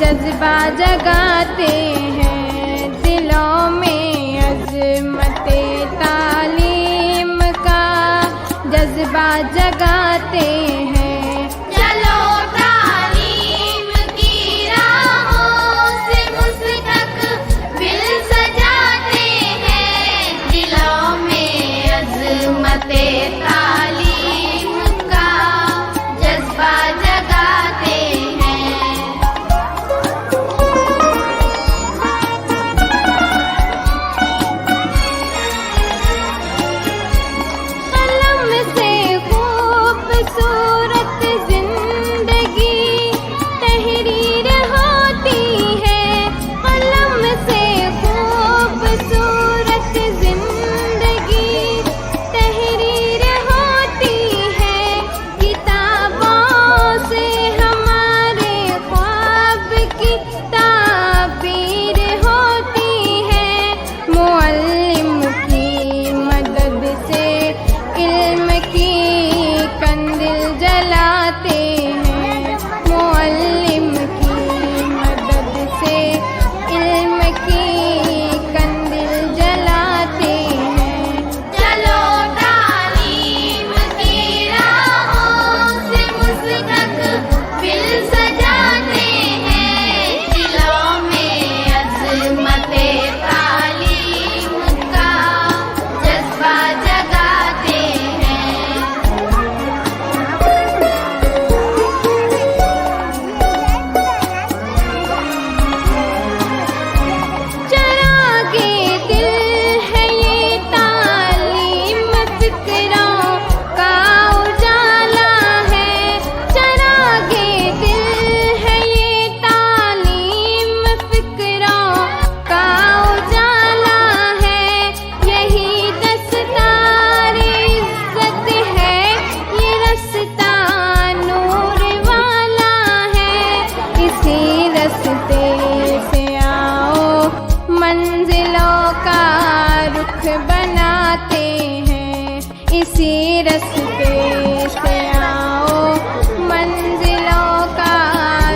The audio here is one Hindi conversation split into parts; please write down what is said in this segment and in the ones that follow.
जज्बा जगाते हैं दिलों में अज़मते तालीम का जज्बा जगाते हैं। चलो तालीम की राहों से मुस्तक़बिल सजाते हैं, दिलों में अज़मते तालीम का जज्बा जगाते हैं। खूबसूरत जिंदगी तहरीर होती है, कलम से खूबसूरत जिंदगी तहरीर होती है। किताबों से हमारे ख्वाब की ताबीर होती है, मुअल्लिम की मदद से इल्म की कंदिल जलाते हैं, मुअल्लिम की मदद से इल्म की कंदिल जलाते हैं। चलो तालीम की राहों से मुस्तक़बिल सजाते हैं, दिलों में अज़मते तालीम का जज्बा जगाते हैं। चरागे दिल है ये तालीम, फिक्रों का उजाला है। चरागे दिल है ये तालीम, फिक्रों का उजाला है। यही दस्तार इज़्ज़त है, ये रास्ता नूर वाला है। इसी रास्ते से आओ मंजिलों का रुख बनाते हैं, इसी रास्ते से आओ मंजिलों का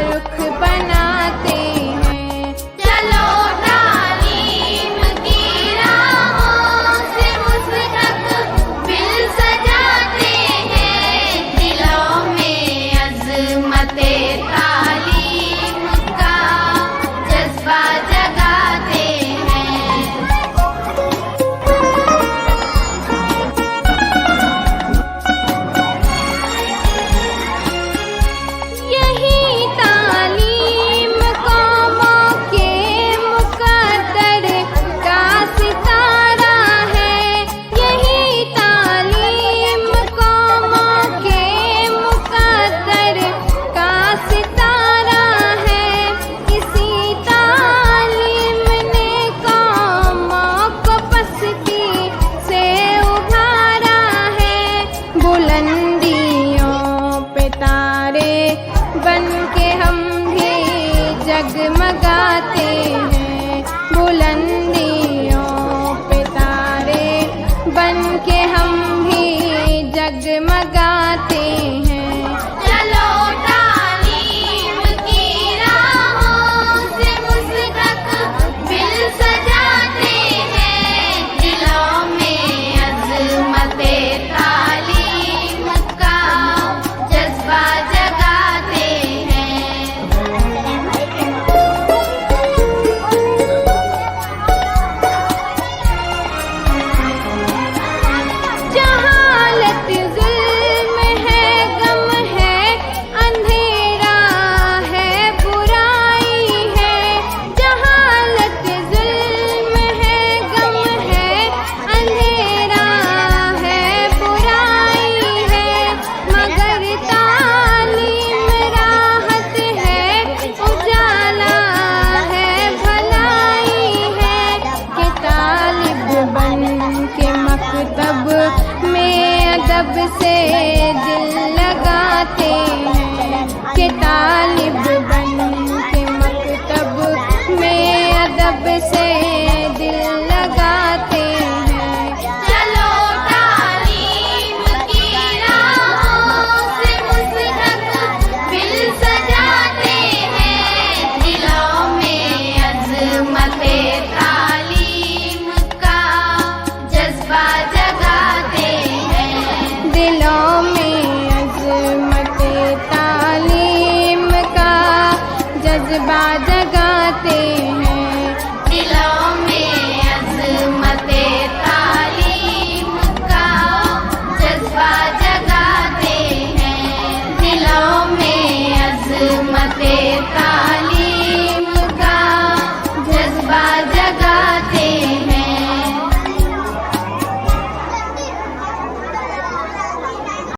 रुख बनाते हैं। चलो तालीम की राहों से मुस्तक़बिल सजाते हैं, दिलों में अज़मते तालीम का जज्बा जगाते हैं। यही तालीम कौमों के मुक़द्दर का सितारा है, यही तालीम कौमों के मुक़द्दर का सितारा है। इसी तालीम ने कौमों को पस्ती से उभारा है, बुलंदियों पे तारे बन के हम भी जगमगाते हैं, बुलंदियों पे तारे बन के हम भी जगमगाते हैं। चलो तालीम की राहों से मुस्तक़बिल सजाते हैं, दिलों में अज़मते मकतब में अदब से दिल लगाते हैं कि तालिब बन के मकतब में अदब से दिल लगाते हैं। चलो तालीम की राहों से मुस्तकबिल सजाते हैं, दिलों में अज़मते तालीम का जज्बा जगाते हैं। दिलों में अज़मत तालीम का जज्बा जगाते हैं। दिलों में